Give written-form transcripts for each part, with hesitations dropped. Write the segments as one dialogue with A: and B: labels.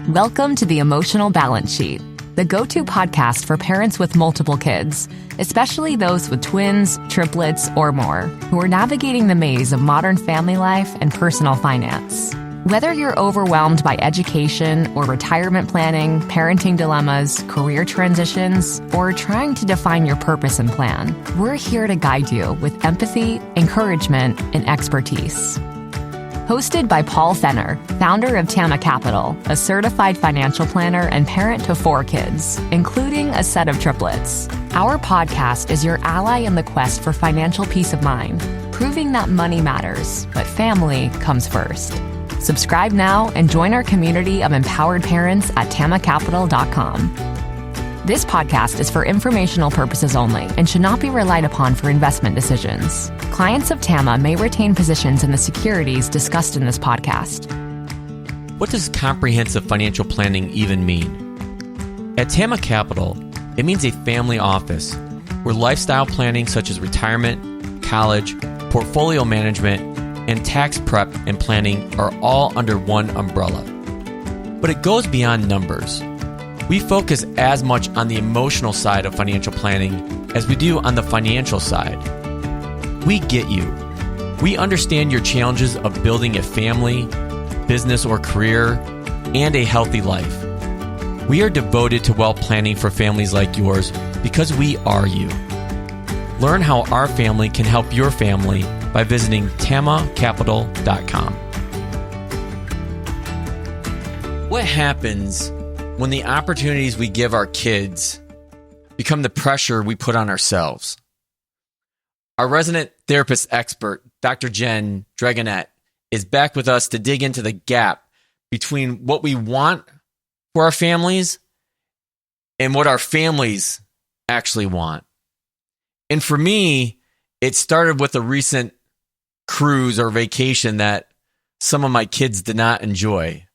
A: Welcome to the Emotional Balance Sheet, the go-to podcast for parents with multiple kids, especially those with twins, triplets, or more, who are navigating the maze of modern family life and personal finance. Whether you're overwhelmed by education or retirement planning, parenting dilemmas, career transitions, or trying to define your purpose and plan, we're here to guide you with empathy, encouragement, and expertise. Hosted by Paul Fenner, founder of Tama Capital, a certified financial planner and parent to 4 kids, including a set of triplets. Our podcast is your ally in the quest for financial peace of mind, proving that money matters, but family comes first. Subscribe now and join our community of empowered parents at tamacapital.com. This podcast is for informational purposes only and should not be relied upon for investment decisions. Clients of Tama may retain positions in the securities discussed in this podcast.
B: What does comprehensive financial planning even mean? At Tama Capital, it means a family office where lifestyle planning such as retirement, college, portfolio management, and tax prep and planning are all under one umbrella. But it goes beyond numbers. We focus as much on the emotional side of financial planning as we do on the financial side. We get you. We understand your challenges of building a family, business or career, and a healthy life. We are devoted to wealth planning for families like yours because we are you. Learn how our family can help your family by visiting tamacapital.com. What happens when the opportunities we give our kids become the pressure we put on ourselves? Our resident therapist expert, Dr. Jen Dragonette, is back with us to dig into the gap between what we want for our families and what our families actually want. And for me, it started with a recent cruise or vacation that some of my kids did not enjoy.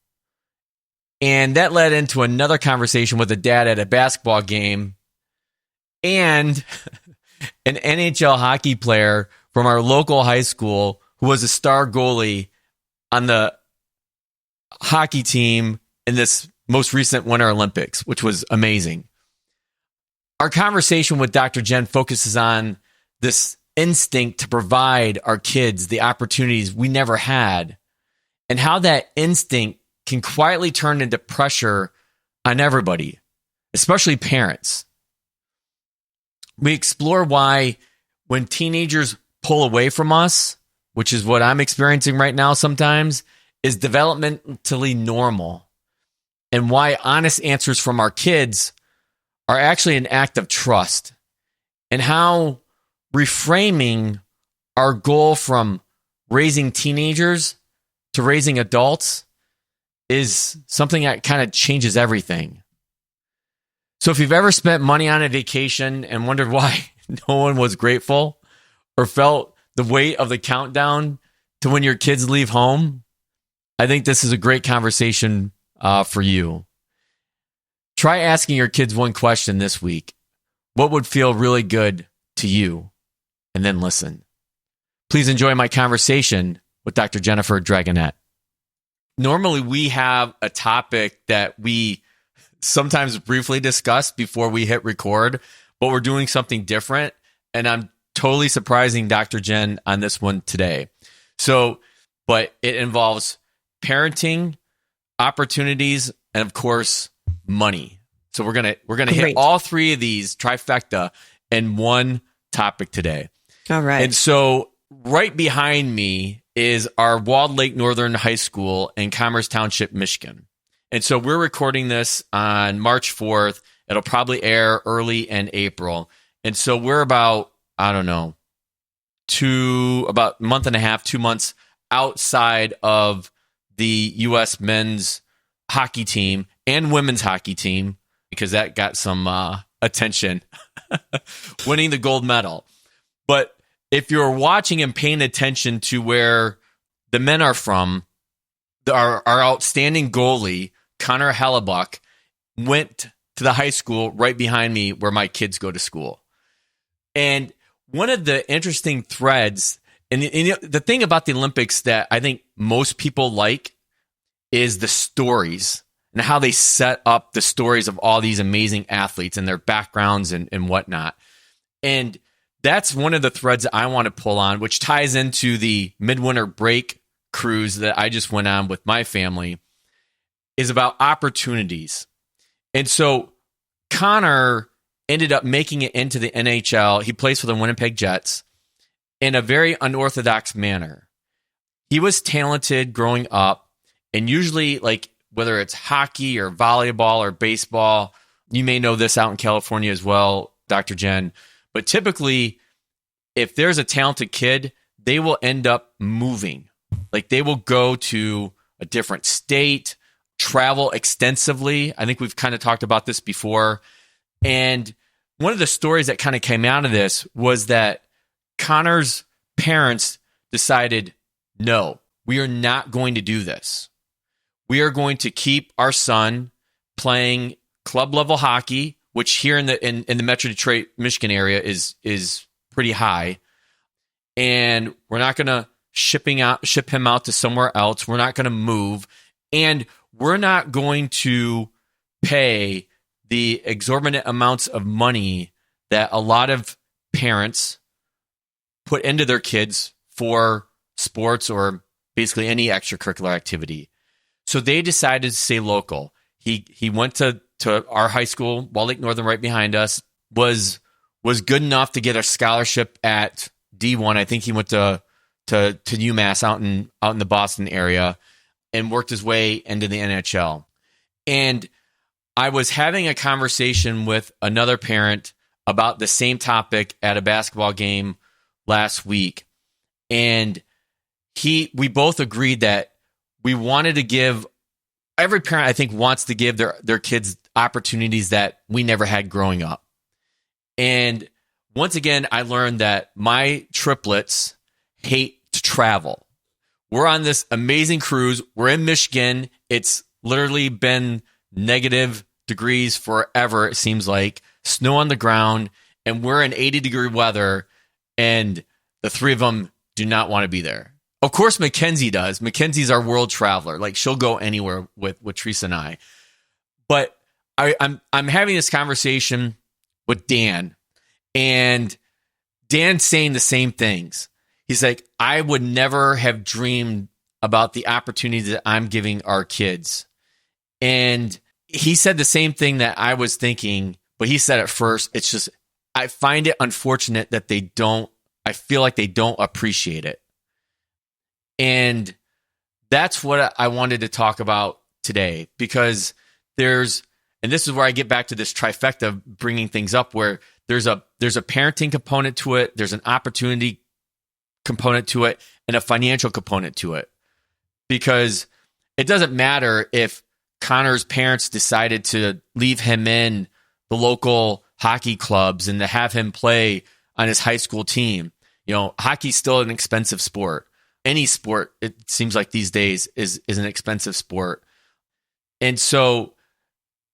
B: And that led into another conversation with a dad at a basketball game and an NHL hockey player from our local high school who was a star goalie on the hockey team in this most recent Winter Olympics, which was amazing. Our conversation with Dr. Jen focuses on this instinct to provide our kids the opportunities we never had and how that instinct can quietly turn into pressure on everybody, especially parents. We explore why when teenagers pull away from us, which is what I'm experiencing right now sometimes, is developmentally normal, and why honest answers from our kids are actually an act of trust, and how reframing our goal from raising teenagers to raising adults is something that kind of changes everything. So if you've ever spent money on a vacation and wondered why no one was grateful or felt the weight of the countdown to when your kids leave home, I think this is a great conversation for you. Try asking your kids one question this week. What would feel really good to you? And then listen. Please enjoy my conversation with Dr. Jennifer Dragonette. Normally, we have a topic that we sometimes briefly discuss before we hit record, but we're doing something different. And I'm totally surprising Dr. Jen on this one today. But it involves parenting, opportunities, and of course, money. So we're gonna hit all 3 of these trifecta in one topic today.
C: All right.
B: And so right behind me is our Walled Lake Northern High School in Commerce Township, Michigan. And so we're recording this on March 4th. It'll probably air early in April. And so we're about a month and a half, 2 months outside of the U.S. men's hockey team and women's hockey team, because that got some attention, winning the gold medal. But if you're watching and paying attention to where the men are from, our outstanding goalie, Connor Hellebuck, went to the high school right behind me where my kids go to school. And one of the interesting threads, and the thing about the Olympics that I think most people like is the stories and how they set up the stories of all these amazing athletes and their backgrounds and whatnot. And that's one of the threads that I want to pull on, which ties into the midwinter break cruise that I just went on with my family, is about opportunities. And so Connor ended up making it into the NHL. He plays for the Winnipeg Jets in a very unorthodox manner. He was talented growing up, and usually, like, whether it's hockey or volleyball or baseball, you may know this out in California as well, Dr. Jen, but typically, if there's a talented kid, they will end up moving. Like, they will go to a different state, travel extensively. I think we've kind of talked about this before. And one of the stories that kind of came out of this was that Connor's parents decided, no, we are not going to do this. We are going to keep our son playing club level hockey, which here in the Metro Detroit, Michigan area is pretty high. And we're not going to ship him out to somewhere else. We're not going to move. And we're not going to pay the exorbitant amounts of money that a lot of parents put into their kids for sports or basically any extracurricular activity. So they decided to stay local. He went to our high school, Wall Lake Northern, right behind us, was good enough to get a scholarship at D1. I think he went to UMass out in the Boston area and worked his way into the NHL. And I was having a conversation with another parent about the same topic at a basketball game last week. And we both agreed that we wanted to give, every parent I think wants to give their kids opportunities that we never had growing up. And once again, I learned that my triplets hate to travel. We're on this amazing cruise. We're in Michigan. It's literally been negative degrees forever, it seems like. Snow on the ground. And we're in 80-degree weather. And the three of them do not want to be there. Of course, Mackenzie does. Mackenzie's our world traveler. Like, she'll go anywhere with Teresa and I. But I'm having this conversation with Dan. And Dan's saying the same things. He's like, I would never have dreamed about the opportunities that I'm giving our kids. And he said the same thing that I was thinking, but he said it first. It's just, I find it unfortunate that I feel like they don't appreciate it. And that's what I wanted to talk about today, because and this is where I get back to this trifecta of bringing things up, where there's a parenting component to it, there's an opportunity component to it, and a financial component to it. Because it doesn't matter if Connor's parents decided to leave him in the local hockey clubs and to have him play on his high school team. You know, hockey's still an expensive sport. Any sport, it seems like these days, is an expensive sport. And so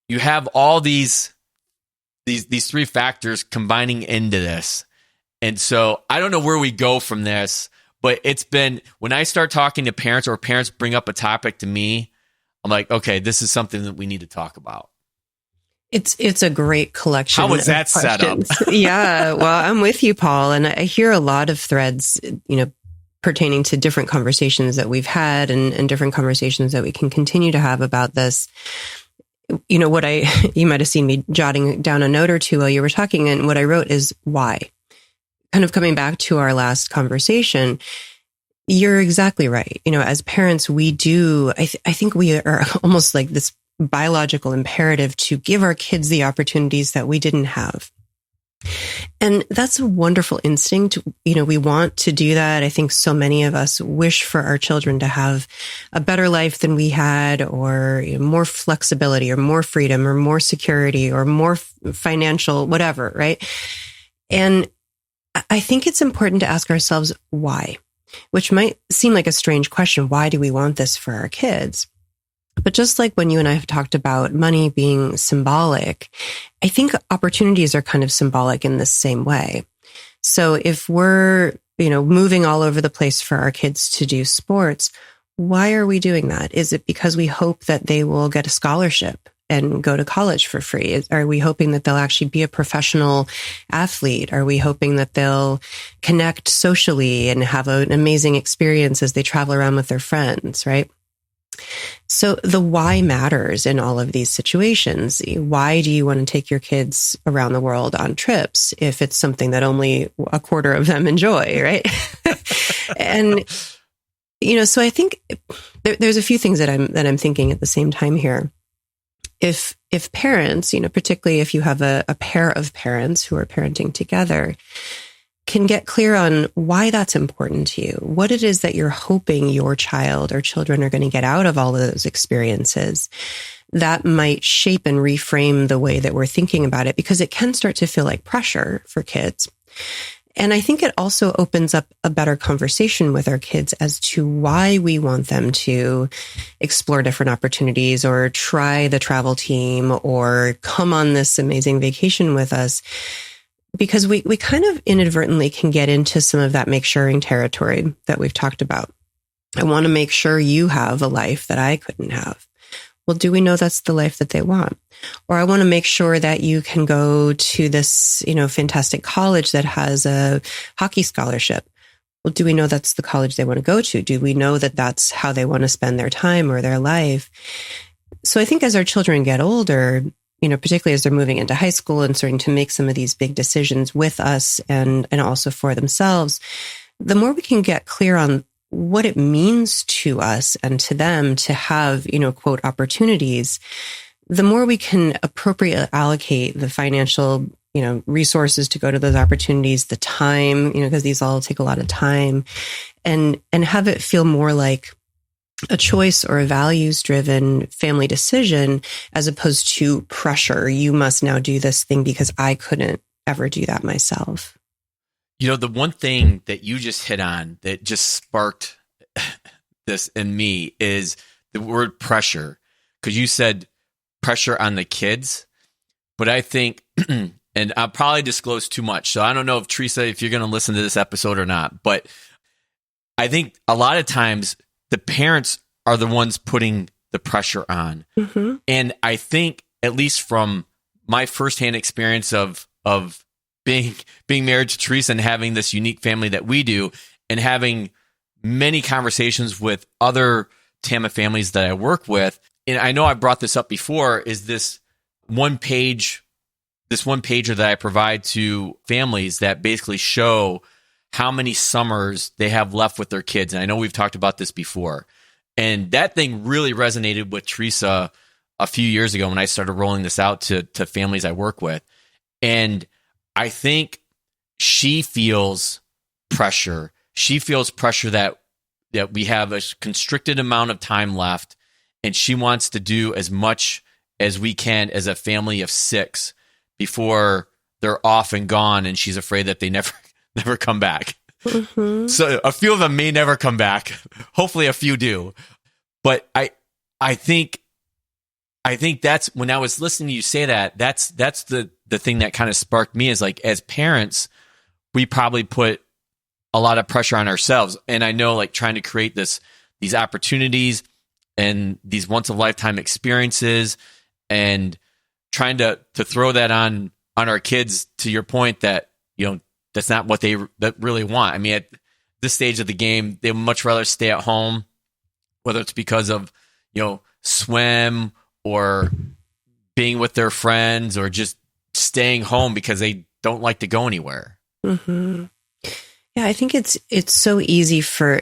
B: you have all these three factors combining into this. And so I don't know where we go from this, but it's been, when I start talking to parents or parents bring up a topic to me, I'm like, okay, this is something that we need to talk about.
C: It's a great collection.
B: How was that set up?
C: Yeah, well, I'm with you, Paul. And I hear a lot of threads, pertaining to different conversations that we've had and different conversations that we can continue to have about this. You might have seen me jotting down a note or two while you were talking. And what I wrote is why. Kind of coming back to our last conversation, you're exactly right. As parents, we do, I think we are almost like this biological imperative to give our kids the opportunities that we didn't have. And that's a wonderful instinct. We want to do that. I think so many of us wish for our children to have a better life than we had, or more flexibility, or more freedom, or more security, or more financial, whatever, right? And I think it's important to ask ourselves why, which might seem like a strange question. Why do we want this for our kids? But just like when you and I have talked about money being symbolic, I think opportunities are kind of symbolic in the same way. So if we're, moving all over the place for our kids to do sports, Why are we doing that? Is it because we hope that they will get a scholarship and go to college for free? Are we hoping that they'll actually be a professional athlete? Are we hoping that they'll connect socially and have an amazing experience as they travel around with their friends, right? So the why matters in all of these situations. Why do you want to take your kids around the world on trips if it's something that only a quarter of them enjoy, right? And, so I think there's a few things that I'm thinking at the same time here. If parents, particularly if you have a pair of parents who are parenting together, can get clear on why that's important to you, what it is that you're hoping your child or children are going to get out of all of those experiences, that might shape and reframe the way that we're thinking about it, because it can start to feel like pressure for kids. And I think it also opens up a better conversation with our kids as to why we want them to explore different opportunities or try the travel team or come on this amazing vacation with us. Because we kind of inadvertently can get into some of that make sureing territory that we've talked about. I want to make sure you have a life that I couldn't have. Well, do we know that's the life that they want? Or I want to make sure that you can go to this, fantastic college that has a hockey scholarship. Well, do we know that's the college they want to go to? Do we know that that's how they want to spend their time or their life? So I think as our children get older, particularly as they're moving into high school and starting to make some of these big decisions with us and also for themselves, the more we can get clear on what it means to us and to them to have, quote, opportunities, the more we can appropriately allocate the financial, resources to go to those opportunities, the time, because these all take a lot of time, and have it feel more like a choice or a values-driven family decision as opposed to pressure. You must now do this thing because I couldn't ever do that myself.
B: The one thing that you just hit on that just sparked this in me is the word pressure, because you said pressure on the kids, but I think, and I'll probably disclose too much, so I don't know if Teresa, if you're going to listen to this episode or not, but I think a lot of times the parents are the ones putting the pressure on. Mm-hmm. And I think, at least from my firsthand experience of being married to Teresa and having this unique family that we do, and having many conversations with other Tama families that I work with, and I know I brought this up before, is this one pager that I provide to families that basically show how many summers they have left with their kids. And I know we've talked about this before. And that thing really resonated with Teresa a few years ago when I started rolling this out to families I work with. And I think she feels pressure. She feels pressure that we have a constricted amount of time left, and she wants to do as much as we can as a family of 6 before they're off and gone, and she's afraid that they never come back. Mm-hmm. So a few of them may never come back. Hopefully a few do. But I think that's, when I was listening to you say that, that's the thing that kind of sparked me, is like, as parents, we probably put a lot of pressure on ourselves. And I know, like, trying to create these opportunities and these once of lifetime experiences, and trying to throw that on our kids, to your point, that, that's not what they really want. I mean, at this stage of the game, they would much rather stay at home, whether it's because of, swim or being with their friends, or just staying home because they don't like to go anywhere. Mm-hmm.
C: Yeah, I think it's so easy for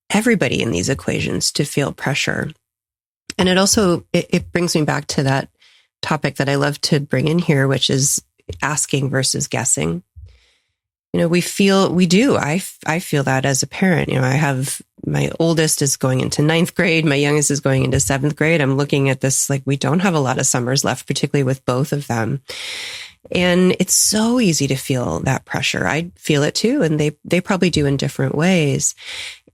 C: everybody in these equations to feel pressure. And it also, it brings me back to that topic that I love to bring in here, which is asking versus guessing. I feel that as a parent. I have, my oldest is going into 9th grade. My youngest is going into 7th grade. I'm looking at this, like, we don't have a lot of summers left, particularly with both of them. And it's so easy to feel that pressure. I feel it too. And they probably do in different ways.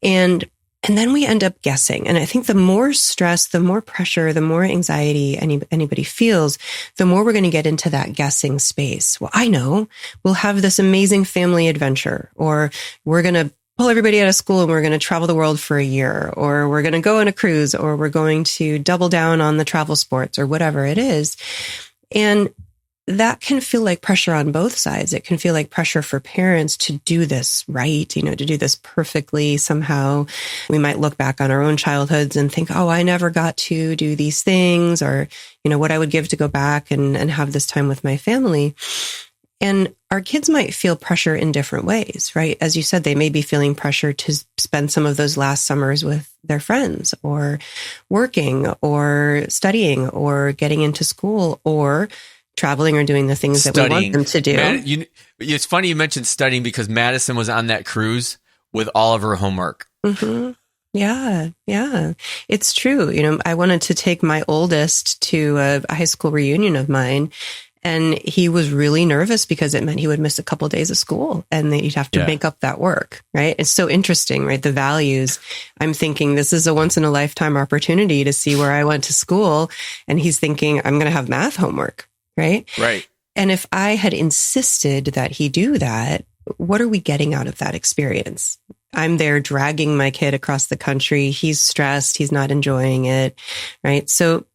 C: And then we end up guessing. And I think the more stress, the more pressure, the more anxiety anybody feels, the more we're going to get into that guessing space. Well, I know we'll have this amazing family adventure, or we're going to pull everybody out of school and we're going to travel the world for a year, or we're going to go on a cruise, or we're going to double down on the travel sports or whatever it is. And that can feel like pressure on both sides. It can feel like pressure for parents to do this right, to do this perfectly. Somehow we might look back on our own childhoods and think, oh, I never got to do these things, or, what I would give to go back and have this time with my family. And our kids might feel pressure in different ways, right? As you said, they may be feeling pressure to spend some of those last summers with their friends, or working, or studying, or getting into school, or traveling, or doing the things that we want them to do.
B: It's funny you mentioned studying, because Madison was on that cruise with all of her homework.
C: Mm-hmm. Yeah. It's true. I wanted to take my oldest to a high school reunion of mine, and he was really nervous because it meant he would miss a couple of days of school, and that you'd have to make up that work, right? It's so interesting, right? The values. I'm thinking this is a once in a lifetime opportunity to see where I went to school. And he's thinking I'm going to have math homework, right?
B: Right.
C: And if I had insisted that he do that, what are we getting out of that experience? I'm there dragging my kid across the country. He's stressed. He's not enjoying it, right? So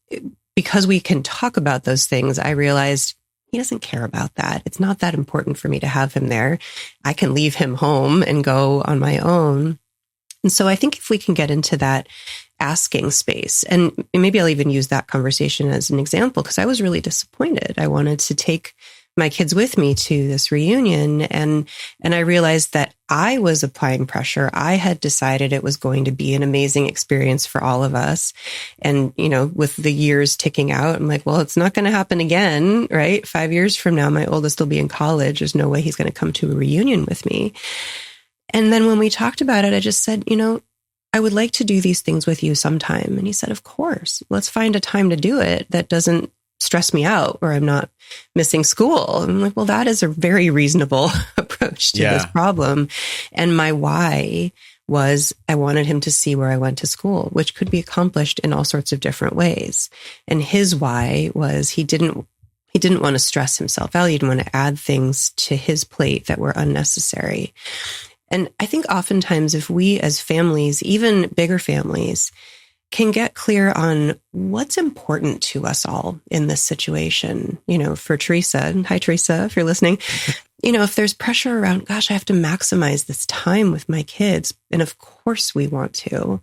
C: because we can talk about those things, I realized he doesn't care about that. It's not that important for me to have him there. I can leave him home and go on my own. And so I think if we can get into that asking space, and maybe I'll even use that conversation as an example, because I was really disappointed. I wanted to take my kids with me to this reunion, and I realized that I was applying pressure. I had decided it was going to be an amazing experience for all of us. And, with the years ticking out, I'm like, well, it's not going to happen again, right? 5 years from now, my oldest will be in college. There's no way he's going to come to a reunion with me. And then when we talked about it, I just said, I would like to do these things with you sometime. And he said, of course, let's find a time to do it that doesn't stress me out, or I'm not missing school. I'm like, well, that is a very reasonable approach to this problem. And my why was I wanted him to see where I went to school, which could be accomplished in all sorts of different ways. And his why was he didn't want to stress himself out. He didn't want to add things to his plate that were unnecessary. And I think oftentimes if we as families, even bigger families, can get clear on what's important to us all in this situation, for Teresa, and hi, Teresa, if you're listening, if there's pressure around, gosh, I have to maximize this time with my kids. And of course we want to.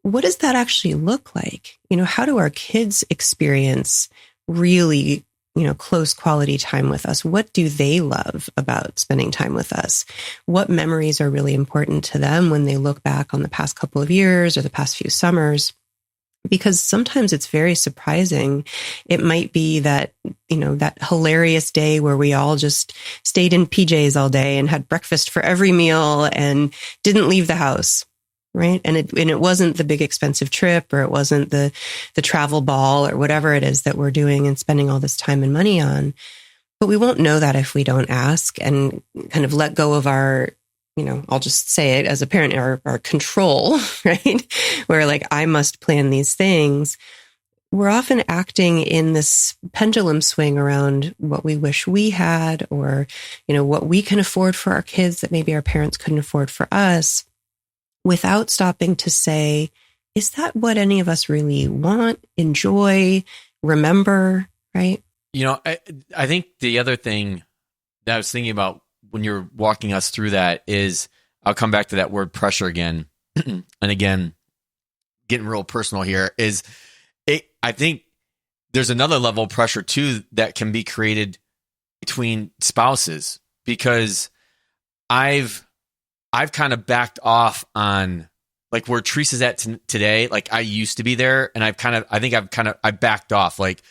C: What does that actually look like? How do our kids experience really close quality time with us? What do they love about spending time with us? What memories are really important to them when they look back on the past couple of years or the past few summers? Because sometimes it's very surprising. It might be that, that hilarious day where we all just stayed in PJs all day and had breakfast for every meal and didn't leave the house. Right. And it wasn't the big expensive trip, or it wasn't the travel ball or whatever it is that we're doing and spending all this time and money on. But we won't know that if we don't ask and kind of let go of our, I'll just say it as a parent, our control, right? Where like, I must plan these things. We're often acting in this pendulum swing around what we wish we had, or, what we can afford for our kids that maybe our parents couldn't afford for us, without stopping to say, is that what any of us really want, enjoy, remember, right?
B: I think the other thing that I was thinking about when you're walking us through that is, I'll come back to that word pressure again. And again, getting real personal here, is I think there's another level of pressure too that can be created between spouses, because I've kind of backed off on like where Teresa's at today. Like I used to be there, and I backed off. Like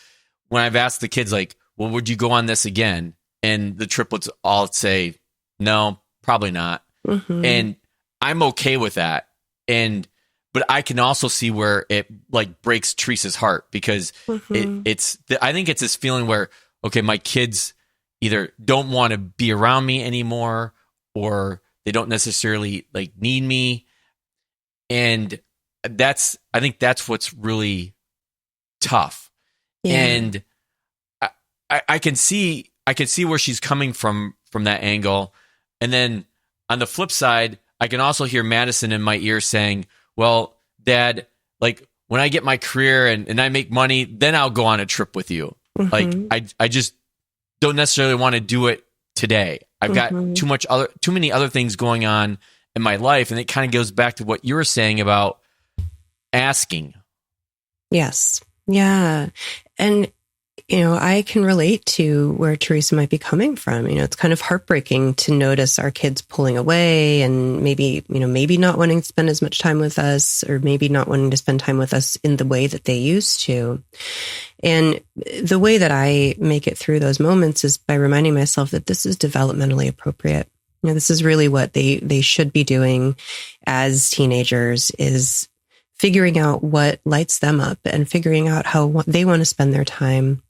B: when I've asked the kids, like, well, would you go on this again? And the triplets all say, no, probably not. Mm-hmm. And I'm okay with that. But I can also see where it like breaks Teresa's heart, because I think it's this feeling where, okay, my kids either don't want to be around me anymore, or they don't necessarily like need me. And I think that's what's really tough. Yeah. And I can see where she's coming from that angle. And then on the flip side, I can also hear Madison in my ear saying, well, Dad, like when I get my career and I make money, then I'll go on a trip with you.
C: Mm-hmm.
B: Like I just don't necessarily want to do it today. I've got too many other things going on in my life. And it kind of goes back to what you were saying about asking.
C: Yes. Yeah. And, I can relate to where Teresa might be coming from. It's kind of heartbreaking to notice our kids pulling away and maybe not wanting to spend as much time with us, or maybe not wanting to spend time with us in the way that they used to. And the way that I make it through those moments is by reminding myself that this is developmentally appropriate. This is really what they should be doing as teenagers, is figuring out what lights them up and figuring out how they want to spend their time.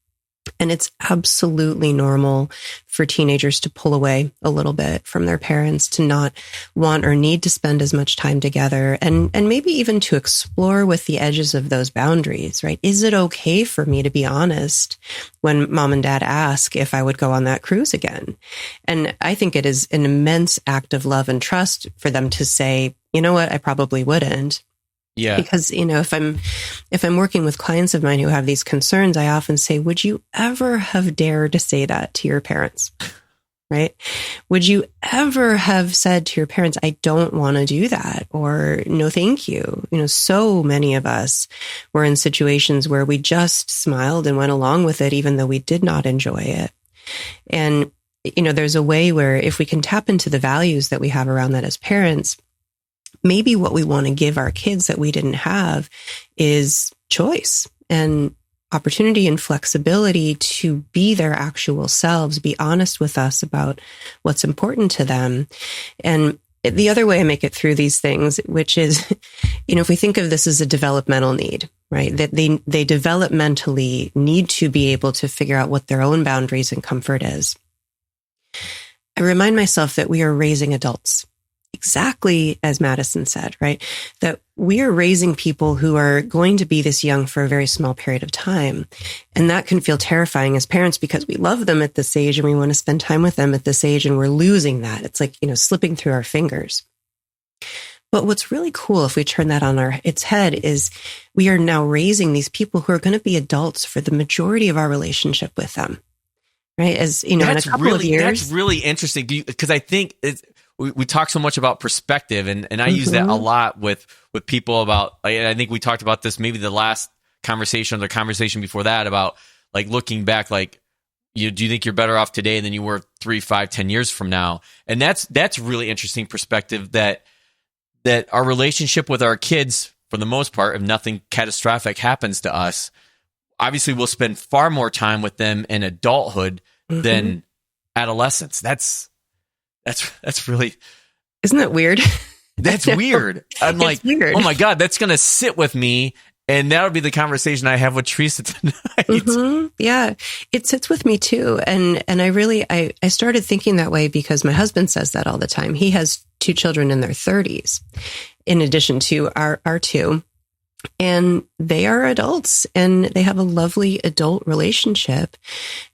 C: And it's absolutely normal for teenagers to pull away a little bit from their parents, to not want or need to spend as much time together, and maybe even to explore with the edges of those boundaries, right? Is it okay for me to be honest when mom and dad ask if I would go on that cruise again? And I think it is an immense act of love and trust for them to say, you know what, I probably wouldn't.
B: Yeah.
C: Because, if I'm working with clients of mine who have these concerns, I often say, would you ever have dared to say that to your parents? Right? Would you ever have said to your parents, I don't want to do that, or no, thank you? So many of us were in situations where we just smiled and went along with it, even though we did not enjoy it. And, there's a way where if we can tap into the values that we have around that as parents, maybe what we want to give our kids that we didn't have is choice and opportunity and flexibility to be their actual selves, be honest with us about what's important to them. And the other way I make it through these things, which is, if we think of this as a developmental need, right? That they developmentally need to be able to figure out what their own boundaries and comfort is. I remind myself that we are raising adults. Exactly as Madison said, right? That we are raising people who are going to be this young for a very small period of time. And that can feel terrifying as parents because we love them at this age and we want to spend time with them at this age, and we're losing that. It's like, slipping through our fingers. But what's really cool if we turn that on its head is we are now raising these people who are going to be adults for the majority of our relationship with them. Right? As in a couple of years.
B: That's really interesting because I think we talk so much about perspective, and I use that a lot with people about, I think we talked about this maybe the last conversation or the conversation before that about like looking back, like, do you think you're better off today than you were 3, 5, 10 years from now? And that's really interesting perspective that our relationship with our kids, for the most part, if nothing catastrophic happens to us, obviously we'll spend far more time with them in adulthood than adolescence. That's really...
C: Isn't that weird?
B: That's weird. I'm like,
C: weird.
B: Oh my God, that's going to sit with me. And that'll be the conversation I have with Teresa tonight.
C: Yeah, it sits with me too. And I started thinking that way because my husband says that all the time. He has 2 children in their 30s, in addition to our 2. And they are adults and they have a lovely adult relationship.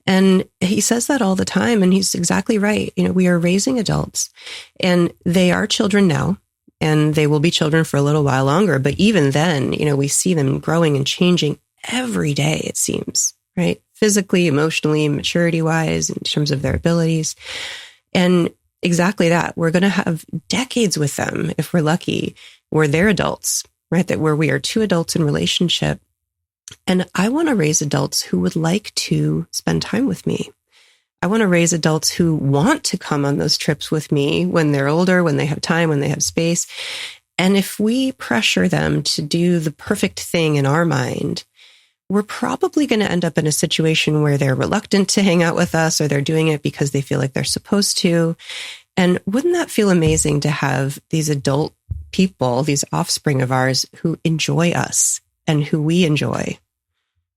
C: And he says that all the time. And he's exactly right. We are raising adults and they are children now and they will be children for a little while longer. But even then, we see them growing and changing every day, it seems, right? Physically, emotionally, maturity wise, in terms of their abilities. And exactly that. We're going to have decades with them if we're lucky, where they're adults. Right? That where we are 2 adults in relationship. And I want to raise adults who would like to spend time with me. I want to raise adults who want to come on those trips with me when they're older, when they have time, when they have space. And if we pressure them to do the perfect thing in our mind, we're probably going to end up in a situation where they're reluctant to hang out with us, or they're doing it because they feel like they're supposed to. And wouldn't that feel amazing to have these adult people, these offspring of ours, who enjoy us and who we enjoy?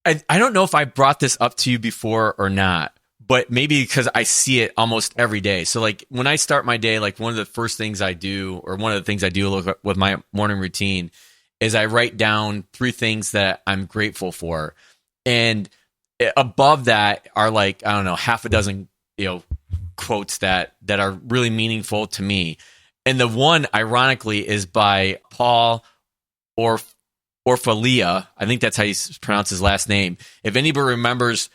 B: I don't know if I brought this up to you before or not, but maybe because I see it almost every day. So like when I start my day, like one of the first things I do, or one of the things I do with my morning routine, is I write down 3 things that I'm grateful for. And above that are like, I don't know, half a dozen, quotes that are really meaningful to me. And the one, ironically, is by Paul Orfalia. I think that's how you pronounce his last name. If anybody remembers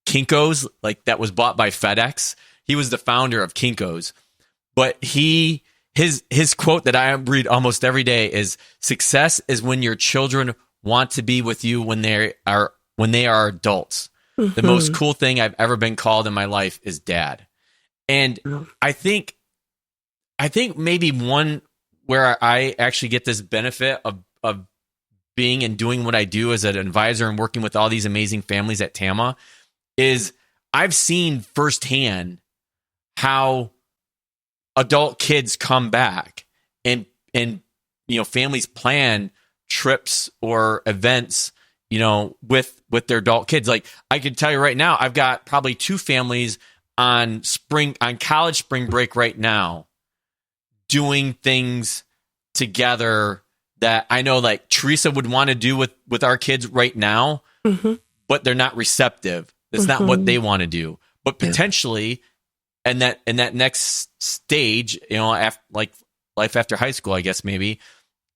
B: Kinko's, like that was bought by FedEx, he was the founder of Kinko's. But his quote that I read almost every day is, "Success is when your children want to be with you when they are adults." Mm-hmm. The most cool thing I've ever been called in my life is dad. And I think maybe one where I actually get this benefit of being and doing what I do as an advisor and working with all these amazing families at TAMA is I've seen firsthand how adult kids come back and families plan trips or events, with their adult kids. Like I can tell you right now, I've got probably 2 families on college spring break right now doing things together that I know like Teresa would want to do with our kids right now, mm-hmm. but they're not receptive. It's mm-hmm. not what they want to do. But potentially in that next stage, like life after high school, I guess maybe,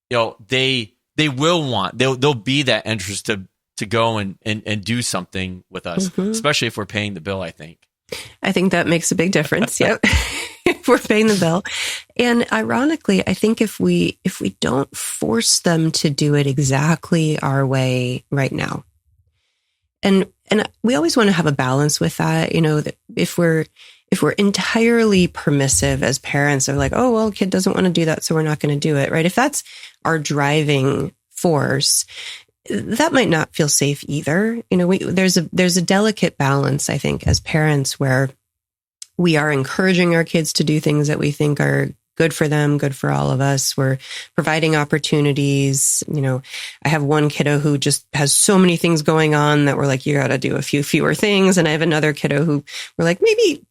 B: they they'll be that interest to go and do something with us, mm-hmm. especially if we're paying the bill, I think.
C: I think that makes a big difference. Yep. If we're paying the bill. And ironically, I think if we don't force them to do it exactly our way right now. And we always want to have a balance with that, that if we're entirely permissive as parents of like, oh, well, kid doesn't want to do that, so we're not going to do it, right? If that's our driving force, that might not feel safe either. There's a delicate balance, I think, as parents where we are encouraging our kids to do things that we think are good for them, good for all of us. We're providing opportunities. I have one kiddo who just has so many things going on that we're like, you got to do a few fewer things. And I have another kiddo who we're like,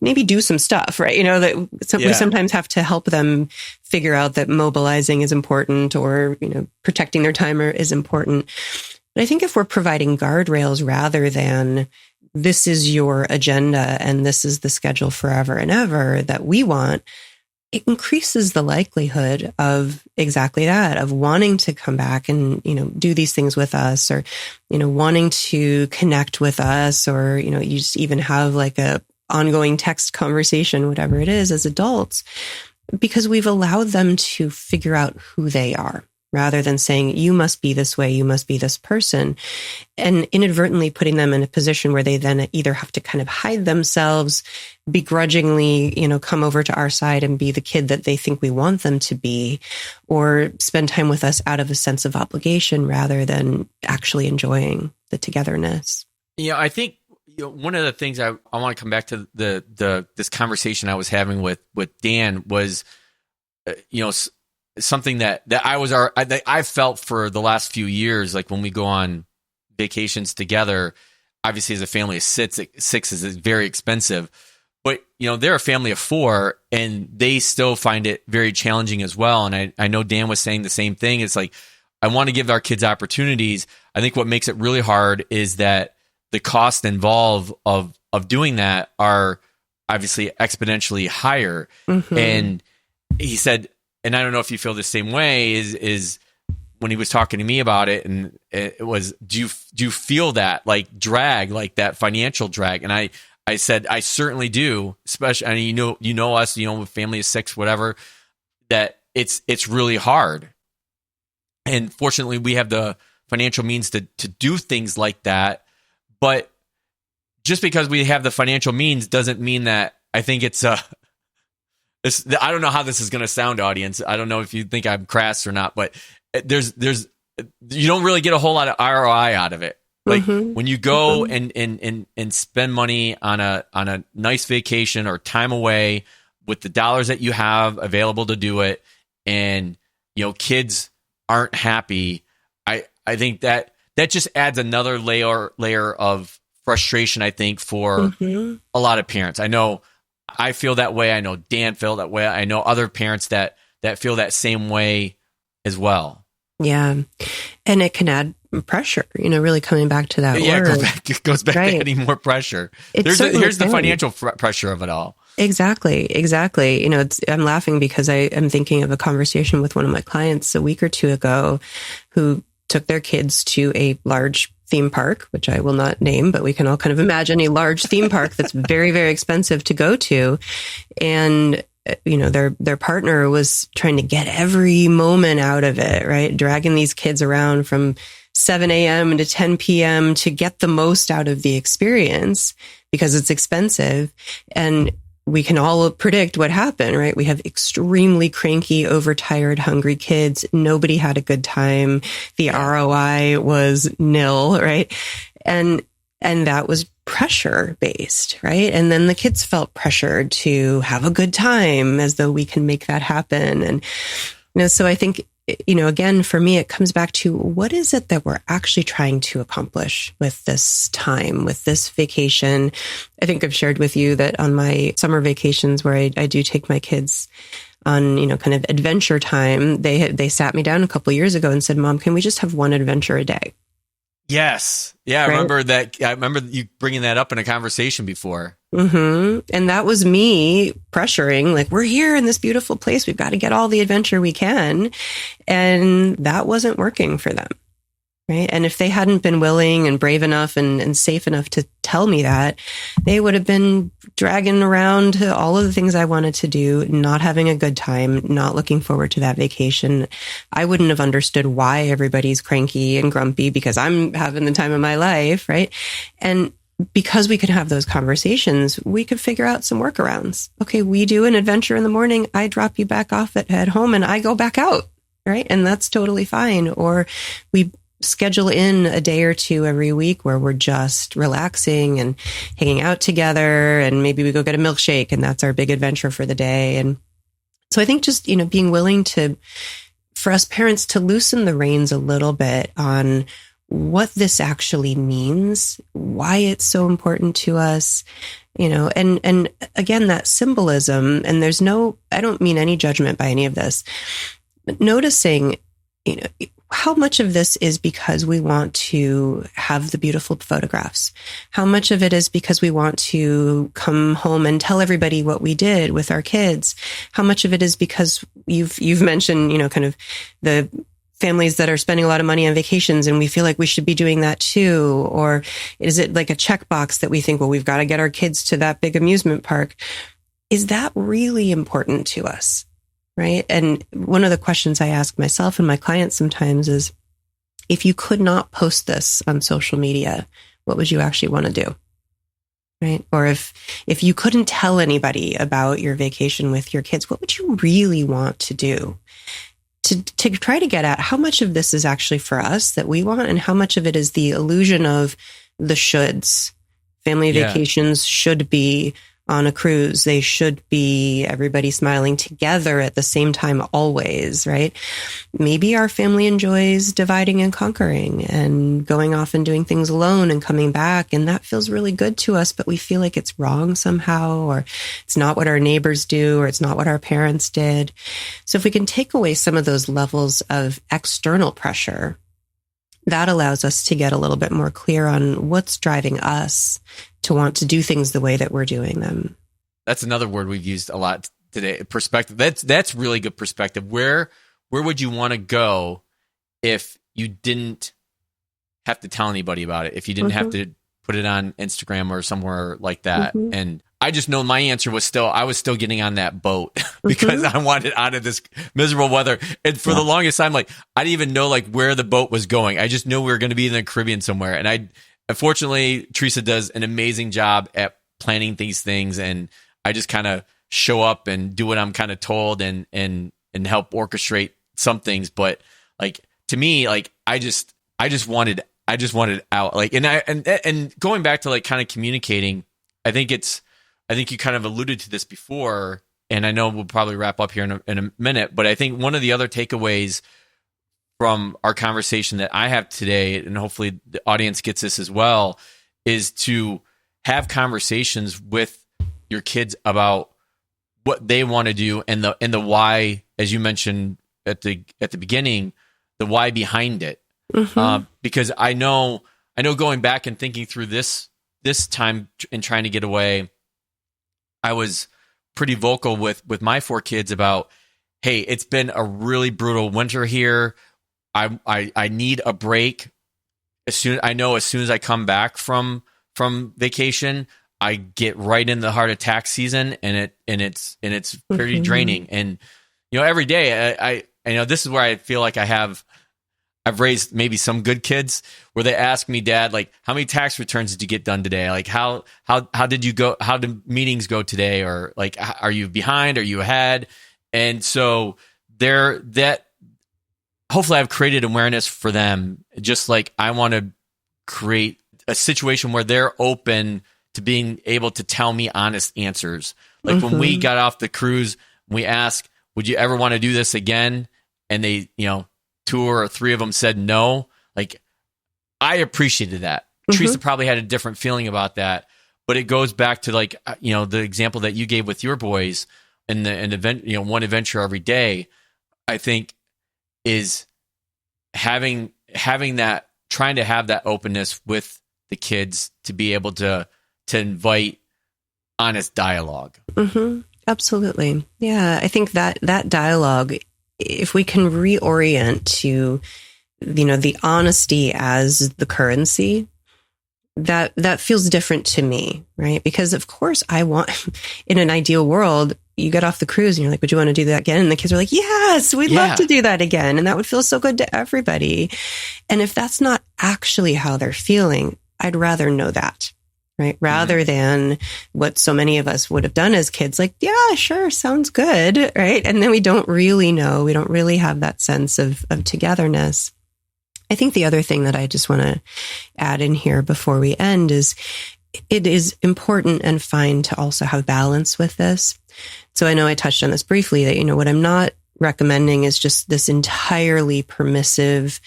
C: maybe do some stuff, right? We sometimes have to help them figure out that mobilizing is important or, protecting their time is important. But I think if we're providing guardrails rather than this is your agenda and this is the schedule forever and ever that we want, it increases the likelihood of exactly that, of wanting to come back and, do these things with us or, wanting to connect with us or, you just even have like a ongoing text conversation, whatever it is as adults, because we've allowed them to figure out who they are rather than saying, you must be this way, you must be this person, and inadvertently putting them in a position where they then either have to kind of hide themselves, begrudgingly, come over to our side and be the kid that they think we want them to be, or spend time with us out of a sense of obligation rather than actually enjoying the togetherness.
B: I think one of the things I want to come back to this conversation I was having with Dan was, something that I felt for the last few years, like when we go on vacations together, obviously as a family of six is very expensive, but they're a family of 4 and they still find it very challenging as well. And I know Dan was saying the same thing. It's like, I want to give our kids opportunities. I think what makes it really hard is that the cost involved of doing that are obviously exponentially higher. Mm-hmm. And he said, and I don't know if you feel the same way, is when he was talking to me about it, and it was, do you feel that like drag, like that financial drag? And I said, I certainly do, especially, and you know us, with family of 6, whatever, that it's really hard. And fortunately we have the financial means to do things like that. But just because we have the financial means doesn't mean that I think it's I don't know how this is going to sound, audience. I don't know if you think I'm crass or not, but there's you don't really get a whole lot of ROI out of it. Like mm-hmm. when you go mm-hmm. and spend money on a nice vacation or time away with the dollars that you have available to do it, and kids aren't happy, I think that just adds another layer of frustration, I think, for mm-hmm. a lot of parents. I know I feel that way. I know Dan felt that way. I know other parents that feel that same way as well.
C: Yeah. And it can add pressure, really coming back to that word.
B: It goes back to adding more pressure. Here's the financial pressure of it all.
C: Exactly. I'm laughing because I am thinking of a conversation with one of my clients a week or two ago who took their kids to a large theme park, which I will not name, but we can all kind of imagine a large theme park that's very, very expensive to go to. And their partner was trying to get every moment out of it, right? Dragging these kids around from 7 a.m. to 10 p.m. to get the most out of the experience because it's expensive. And we can all predict what happened, right? We have extremely cranky, overtired, hungry kids. Nobody had a good time. The ROI was nil, right? And that was pressure based, right? And then the kids felt pressured to have a good time as though we can make that happen. And, so I think, again, for me, it comes back to what is it that we're actually trying to accomplish with this time, with this vacation? I think I've shared with you that on my summer vacations where I do take my kids on, kind of adventure time, they sat me down a couple of years ago and said, Mom, can we just have one adventure a day?
B: Yes. Yeah. Right? I remember that. I remember you bringing that up in a conversation before.
C: Mm-hmm. And that was me pressuring, like, we're here in this beautiful place. We've got to get all the adventure we can. And that wasn't working for them. Right. And if they hadn't been willing and brave enough and safe enough to tell me that, they would have been dragging around to all of the things I wanted to do, not having a good time, not looking forward to that vacation. I wouldn't have understood why everybody's cranky and grumpy because I'm having the time of my life. Right. And because we could have those conversations, we could figure out some workarounds. Okay, we do an adventure in the morning. I drop you back off at home and I go back out. Right. And that's totally fine. Or we schedule in a day or two every week where we're just relaxing and hanging out together. And maybe we go get a milkshake and that's our big adventure for the day. And so I think just, being willing for us parents to loosen the reins a little bit on what this actually means, why it's so important to us, and again, that symbolism, and I don't mean any judgment by any of this, but noticing, how much of this is because we want to have the beautiful photographs? How much of it is because we want to come home and tell everybody what we did with our kids? How much of it is because you've mentioned, kind of the families that are spending a lot of money on vacations and we feel like we should be doing that too? Or is it like a checkbox that we think, well, we've got to get our kids to that big amusement park? Is that really important to us? Right. And one of the questions I ask myself and my clients sometimes is, if you could not post this on social media, what would you actually want to do? Right. Or if you couldn't tell anybody about your vacation with your kids, what would you really want to do? To try to get at how much of this is actually for us that we want and how much of it is the illusion of the shoulds. Family vacations should be on a cruise. They should be everybody smiling together at the same time always, right? Maybe our family enjoys dividing and conquering and going off and doing things alone and coming back. And that feels really good to us, but we feel like it's wrong somehow, or it's not what our neighbors do, or it's not what our parents did. So if we can take away some of those levels of external pressure, that allows us to get a little bit more clear on what's driving us to want to do things the way that we're doing them.
B: That's another word we've used a lot today. Perspective. That's really good perspective. Where would you want to go if you didn't have to tell anybody about it? If you didn't have to put it on Instagram or somewhere like that? And I just know my answer was I was still getting on that boat because I wanted out of this miserable weather. And for the longest time, like, I didn't even know like where the boat was going. I just knew we were going to be in the Caribbean somewhere. And unfortunately, Teresa does an amazing job at planning these things. And I just kind of show up and do what I'm kind of told and help orchestrate some things. But like, to me, like, I just wanted out. Like, and going back to like kind of communicating, I think you kind of alluded to this before, and I know we'll probably wrap up here in a minute, but I think one of the other takeaways from our conversation that I have today, and hopefully the audience gets this as well, is to have conversations with your kids about what they want to do and the why, as you mentioned at the beginning, why behind it. Because I know going back and thinking through this time and trying to get away, I was pretty vocal with my 4 kids about, hey, it's been a really brutal winter here. I need a break. As soon as I come back from vacation, I get right in the heart of tax season, and it's pretty draining. And every day I this is where I feel like I've raised maybe some good kids where they ask me, Dad, like, how many tax returns did you get done today? Like, how did you go? How did meetings go today? Or like, are you behind? Are you ahead? And so hopefully I've created awareness for them. Just like I want to create a situation where they're open to being able to tell me honest answers. Like when we got off the cruise, we asked, would you ever want to do this again? And they, 2 or 3 of them said no. Like, I appreciated that. Teresa probably had a different feeling about that, but it goes back to like, the example that you gave with your boys and an event, one adventure every day, I think is having that, trying to have that openness with the kids to be able to invite honest dialogue.
C: Absolutely. Yeah. I think that dialogue, if we can reorient to, the honesty as the currency, that feels different to me, right? Because of course I want, in an ideal world, you get off the cruise and you're like, would you want to do that again? And the kids are like, yes, we'd love to do that again. And that would feel so good to everybody. And if that's not actually how they're feeling, I'd rather know that. Right. Rather than what so many of us would have done as kids, like, yeah, sure. Sounds good. Right. And then we don't really know. We don't really have that sense of togetherness. I think the other thing that I just want to add in here before we end is it is important and fine to also have balance with this. So I know I touched on this briefly that, what I'm not recommending is just this entirely permissive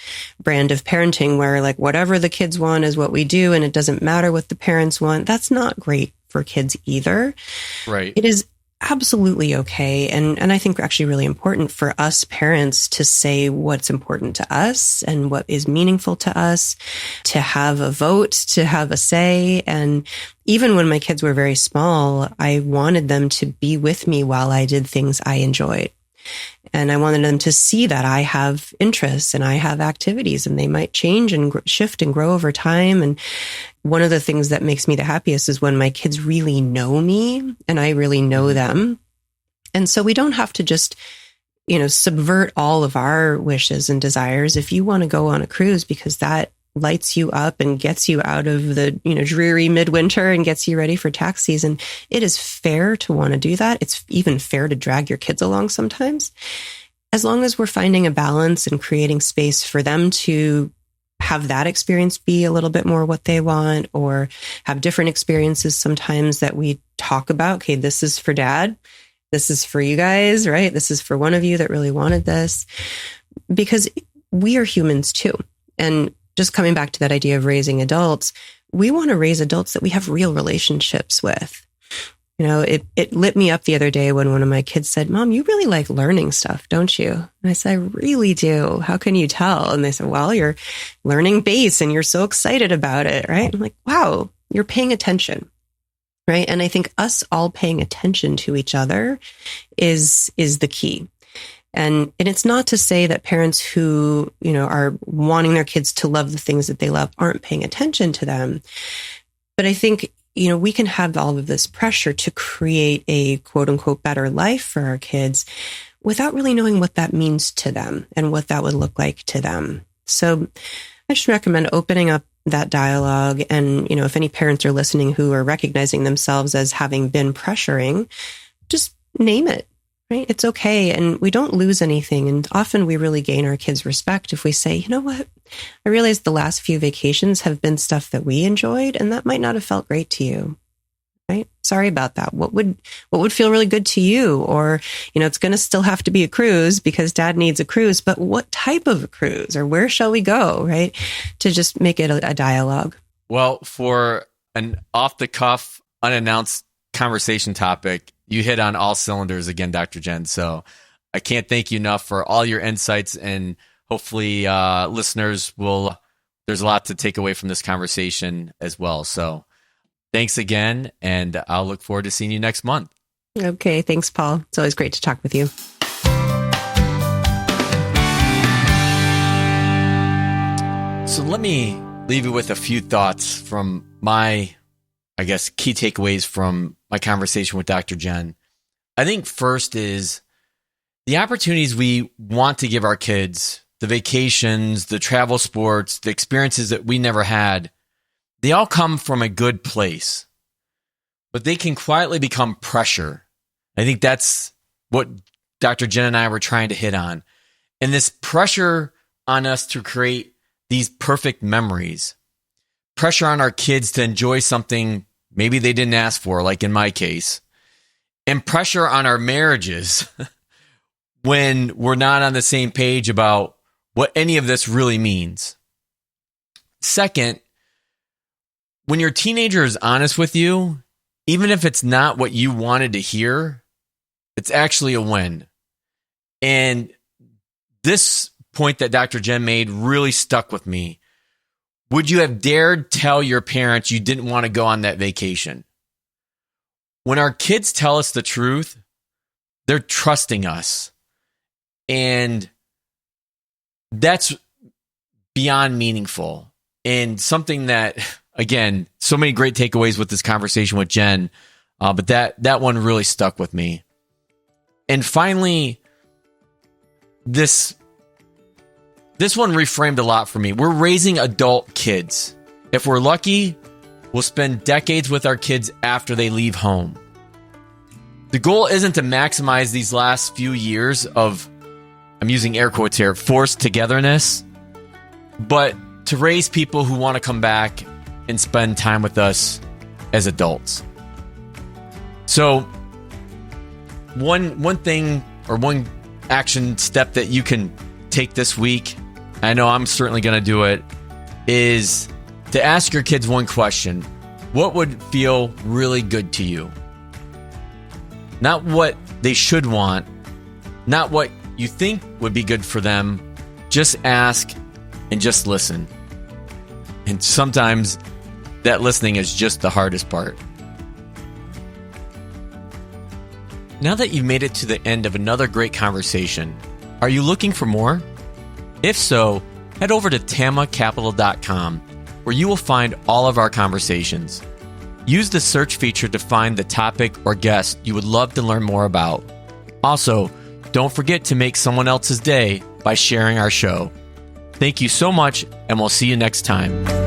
C: brand of parenting where like whatever the kids want is what we do and it doesn't matter what the parents want. That's not great for kids either.
B: Right.
C: It is absolutely okay. And I think actually really important for us parents to say what's important to us and what is meaningful to us, to have a vote, to have a say. And even when my kids were very small, I wanted them to be with me while I did things I enjoyed. And I wanted them to see that I have interests and I have activities and they might change and shift and grow over time. And one of the things that makes me the happiest is when my kids really know me and I really know them. And so we don't have to just, subvert all of our wishes and desires. If you want to go on a cruise because that lights you up and gets you out of the, dreary midwinter and gets you ready for tax season, it is fair to want to do that. It's even fair to drag your kids along sometimes. As long as we're finding a balance and creating space for them to have that experience be a little bit more what they want or have different experiences sometimes that we talk about. Okay, this is for Dad. This is for you guys, right? This is for one of you that really wanted this. Because we are humans too. And just coming back to that idea of raising adults, we want to raise adults that we have real relationships with. It lit me up the other day when one of my kids said, Mom, you really like learning stuff, don't you? And I said, I really do. How can you tell? And they said, well, you're learning bass and you're so excited about it, right? I'm like, wow, you're paying attention, right? And I think us all paying attention to each other is the key. And it's not to say that parents who, are wanting their kids to love the things that they love aren't paying attention to them. But I think, we can have all of this pressure to create a quote unquote better life for our kids without really knowing what that means to them and what that would look like to them. So I just recommend opening up that dialogue. And, if any parents are listening who are recognizing themselves as having been pressuring, just name it. Right? It's okay. And we don't lose anything. And often we really gain our kids' respect if we say, you know what? I realized the last few vacations have been stuff that we enjoyed, and that might not have felt great to you. Right? Sorry about that. What would feel really good to you? Or, it's going to still have to be a cruise because Dad needs a cruise, but what type of a cruise or where shall we go? Right? To just make it a dialogue.
B: Well, for an off the cuff, unannounced conversation topic, you hit on all cylinders again, Dr. Jen. So I can't thank you enough for all your insights and hopefully listeners will, there's a lot to take away from this conversation as well. So thanks again, and I'll look forward to seeing you next month.
C: Okay, thanks, Paul. It's always great to talk with you.
B: So let me leave you with a few thoughts from my, I guess, key takeaways from my conversation with Dr. Jen. I think first is the opportunities we want to give our kids, the vacations, the travel sports, the experiences that we never had, they all come from a good place, but they can quietly become pressure. I think that's what Dr. Jen and I were trying to hit on. And this pressure on us to create these perfect memories, pressure on our kids to enjoy something maybe they didn't ask for, like in my case, and pressure on our marriages when we're not on the same page about what any of this really means. Second, when your teenager is honest with you, even if it's not what you wanted to hear, it's actually a win. And this point that Dr. Jen made really stuck with me. Would you have dared tell your parents you didn't want to go on that vacation? When our kids tell us the truth, they're trusting us. And that's beyond meaningful. And something that, again, so many great takeaways with this conversation with Jen, but that one really stuck with me. And finally, this one reframed a lot for me. We're raising adult kids. If we're lucky, we'll spend decades with our kids after they leave home. The goal isn't to maximize these last few years of, I'm using air quotes here, forced togetherness, but to raise people who want to come back and spend time with us as adults. So one thing or one action step that you can take this week, I know I'm certainly going to do it, is to ask your kids one question. What would feel really good to you? Not what they should want, not what you think would be good for them. Just ask and just listen. And sometimes that listening is just the hardest part. Now that you've made it to the end of another great conversation, are you looking for more? If so, head over to tamacapital.com, where you will find all of our conversations. Use the search feature to find the topic or guest you would love to learn more about. Also, don't forget to make someone else's day by sharing our show. Thank you so much, and we'll see you next time.